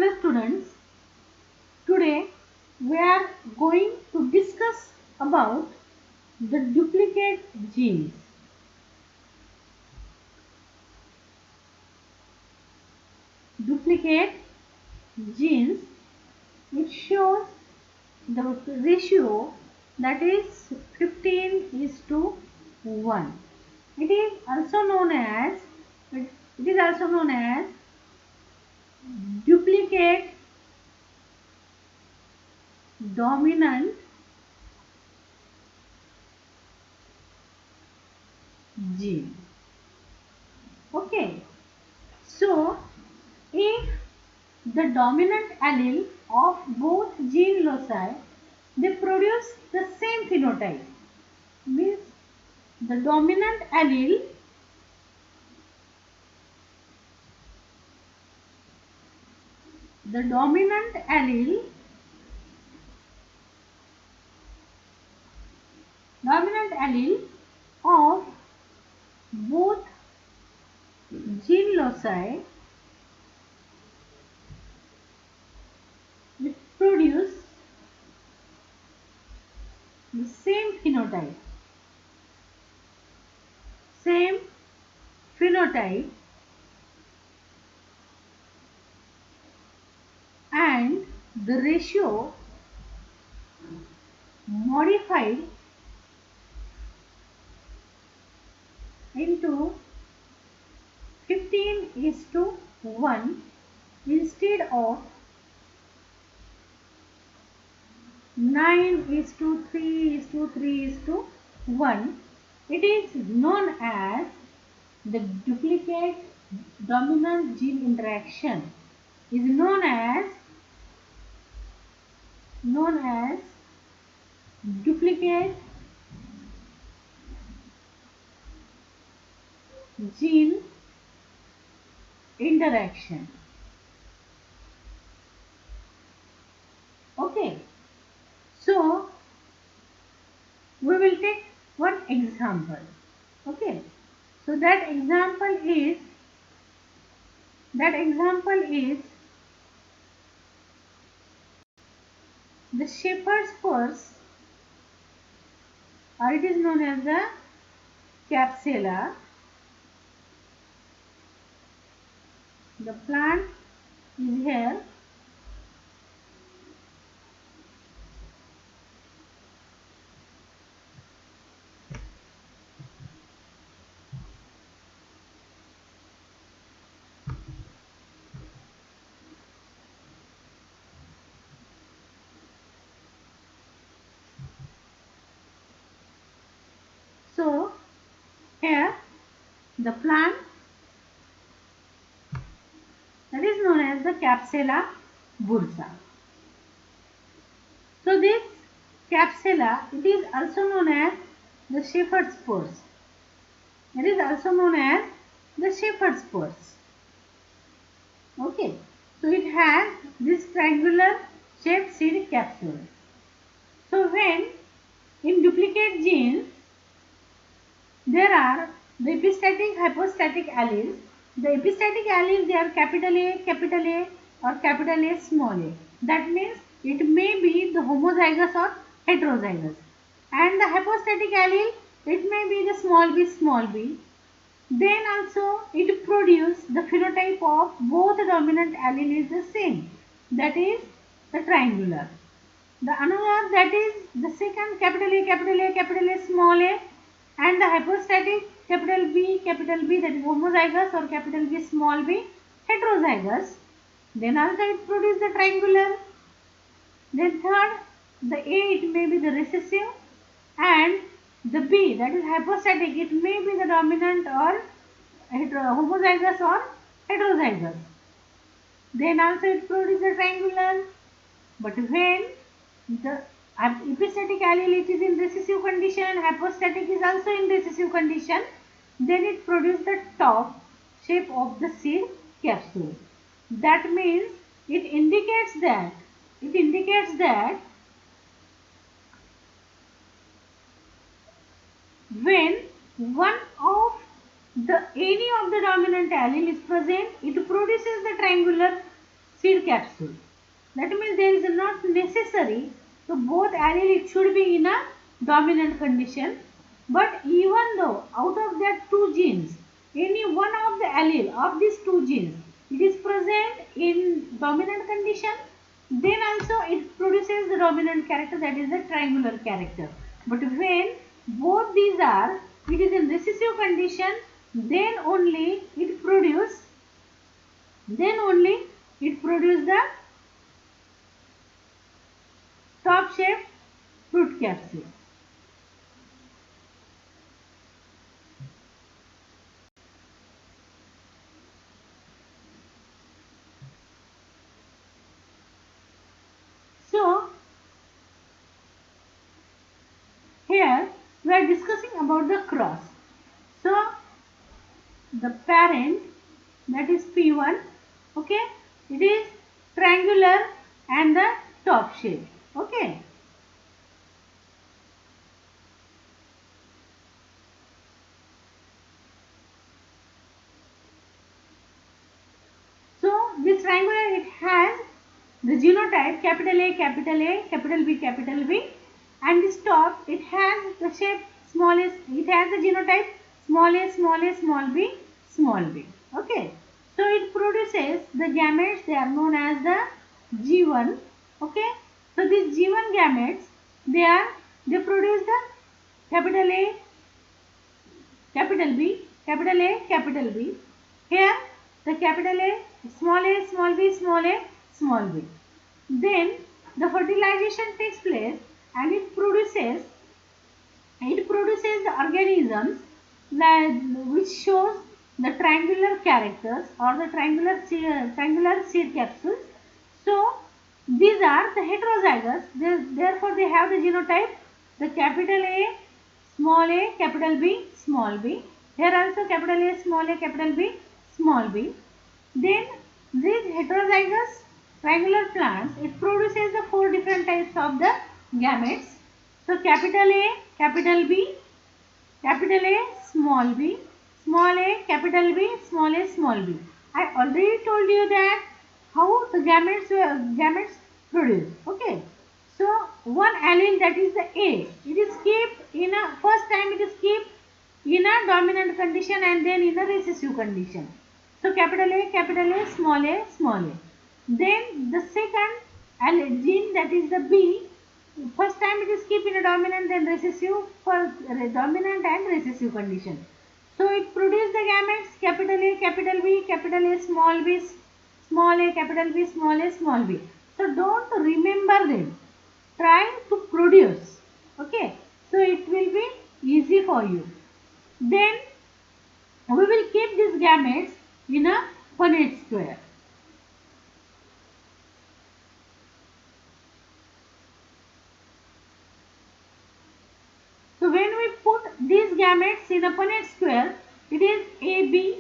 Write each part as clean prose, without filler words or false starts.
Hello students, today we are going to discuss about the duplicate genes. Duplicate genes, it shows the ratio that is 15 is to 1. It is also known as duplicate dominant gene. Okay, so if the dominant allele of both gene loci, they produce the same phenotype. Means the dominant allele the dominant allele of both gene loci will produce the same phenotype. And the ratio modified into 15 is to 1 instead of 9 is to 3 is to 3 is to 1. It is known as the duplicate dominant gene interaction. Is known as duplicate gene interaction. Okay, so we will take one example. Okay, so that example is the shepherd's purse, or it is known as the Capsella. The plant is here. So here the plant that is known as the Capsella bursa. So this Capsella, it is also known as the shepherd's purse. It is also known as the shepherd's purse. Okay, so it has this triangular shaped seed capsule. So when in duplicate genes there are the epistatic hypostatic alleles. The epistatic alleles, they are capital A or capital A small a. That means it may be the homozygous or heterozygous. And the hypostatic allele, it may be the small b. Then also it produces the phenotype of both the dominant allele is the same. That is the triangular. The another, that is the second capital A small a, and the hypostatic capital B, that is homozygous or capital B small b heterozygous. Then also it produces the triangular. Then third, the A, it may be the recessive, and the B, that is hypostatic, it may be the dominant or homozygous or heterozygous. Then also it produces the triangular. But when the epistatic allele, it is in recessive condition, hypostatic is also in recessive condition, then it produces the top shape of the seed capsule. That means it indicates that when one of any of the dominant allele is present, it produces the triangular seed capsule. That means there is not necessary so both allele it should be in a dominant condition, but even though out of that two genes, any one of the allele of these two genes it is present in dominant condition, then also it produces the dominant character, that is the triangular character. But when both these are, it is in recessive condition, then only it produce the top shaped fruit capsule. So here we are discussing about the cross. So the parent, that is P1, okay, it is triangular and the top shape, okay. So this triangular it has the genotype capital A, capital B, and this top it has the shape smallest, it has the genotype small a, small b, okay. So it produces the gametes, they are known as the G1, okay. So these G1 gametes, they produce the capital A, capital B, capital A, capital B. Here the capital A, small b, small b. Then the fertilization takes place and it produces the organisms which shows the triangular characters or the triangular seed capsules. So these are the heterozygous. Therefore, they have the genotype the capital A, small a, capital B, small b. Here also capital A, capital B, small b. Then these heterozygous triangular plants, it produces the four different types of the gametes. So capital A, capital B, capital A, small a, capital B, small b. I already told you that how the gametes produce. Okay. So one allele, that is the A, it is kept in a first time it is kept in a dominant condition and then in a recessive condition. So capital A, small a. Then the second gene, that is the B, first time it is kept in a dominant then recessive, for dominant and recessive condition. So it produces the gametes capital A, capital B, capital A, small a, capital B, small b. So don't remember them. Try to produce. Okay. So it will be easy for you. Then we will keep these gametes in a Punnett square. So when we put these gametes in a Punnett square, it is AB,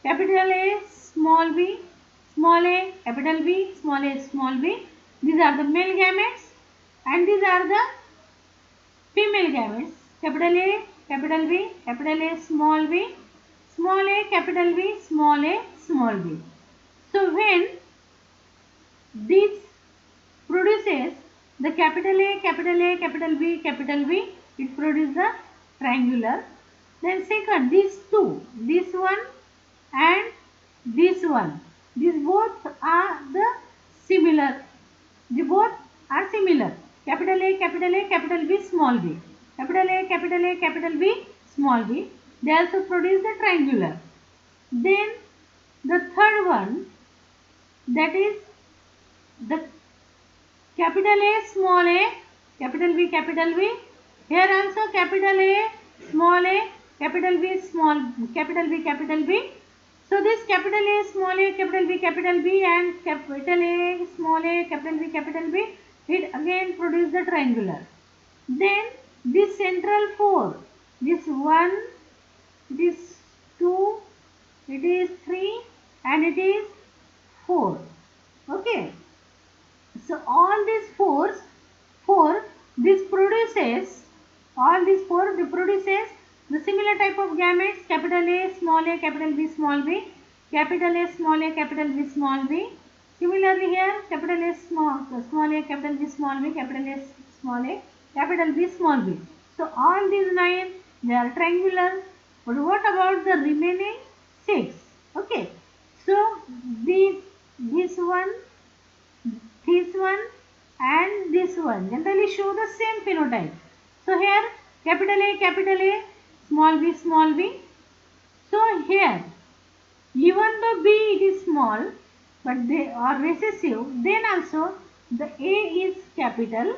capital A, small a, capital B, small b. These are the male gametes and these are the female gametes. Capital A, capital B, capital A, small a, capital B, small b. So when this produces the capital A, capital B, it produces the triangular. Then second, these two, this one and this one, these both are the similar. They both are similar. Capital A, capital B, small b. Capital A, capital B, small b. They also produce the triangular. Then the third one, that is the capital A, small a, capital B, here also capital A, small a, capital B, capital B. So this capital A, small a, capital B and capital A, small a, capital B, it again produce the triangular. Then this central four, this one, this two, it is three and it is four. Okay. So all these four, this produces, all these four, they produces the similar type of gametes, capital A, capital B, small b, capital A, capital B, small b. Similarly here, capital S small a, capital B small b, capital S small a, capital B small b. So all these 9, they are triangular. But what about the remaining 6? Okay. So this one, and this one generally show the same phenotype. So here capital A, small b. So here, even though B it is small, but they are recessive, then also the A is capital.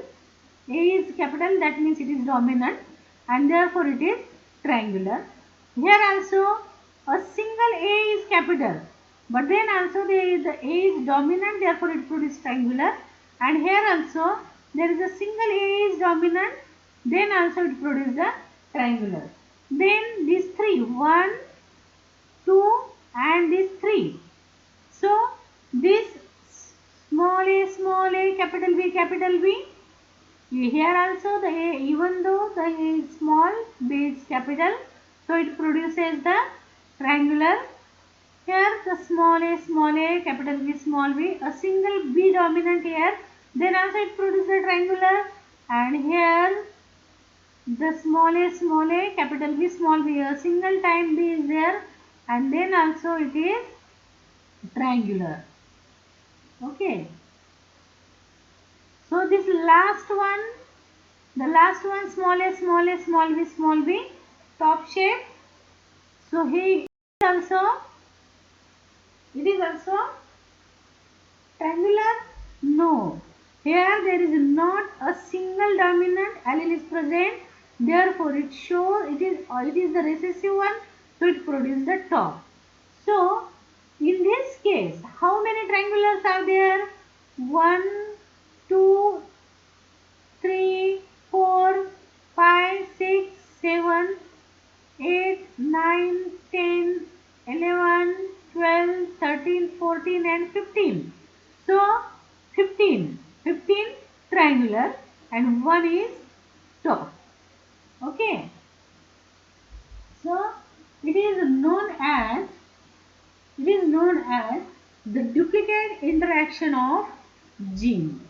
A is capital, that means it is dominant, and therefore it is triangular. Here also a single A is capital, but then also the A is dominant, therefore it produces triangular. And here also there is a single A is dominant, then also it produces the triangular. Then these three, 1, 2 and this 3. So this small a, capital B. Here also the A, even though the A is small, B is capital, so it produces the triangular. Here the small a, capital B, small b, a single B dominant here, then also it produces the triangular. And here the small a, capital B, small b, a single time B is there, and then also it is triangular. Okay. So this last one, the last one, small b, top shape. So here it is also triangular. No, here there is not a single dominant allele is present. Therefore, it shows it is the recessive one. So it produces the top. So in this case, how many triangulars are there? 1, 2, 3, 4, 5, 6, 7, 8, 9, 10, 11, 12, 13, 14 and 15. So 15 triangular and 1 is top. Okay. So it is known as the duplicate interaction of gene.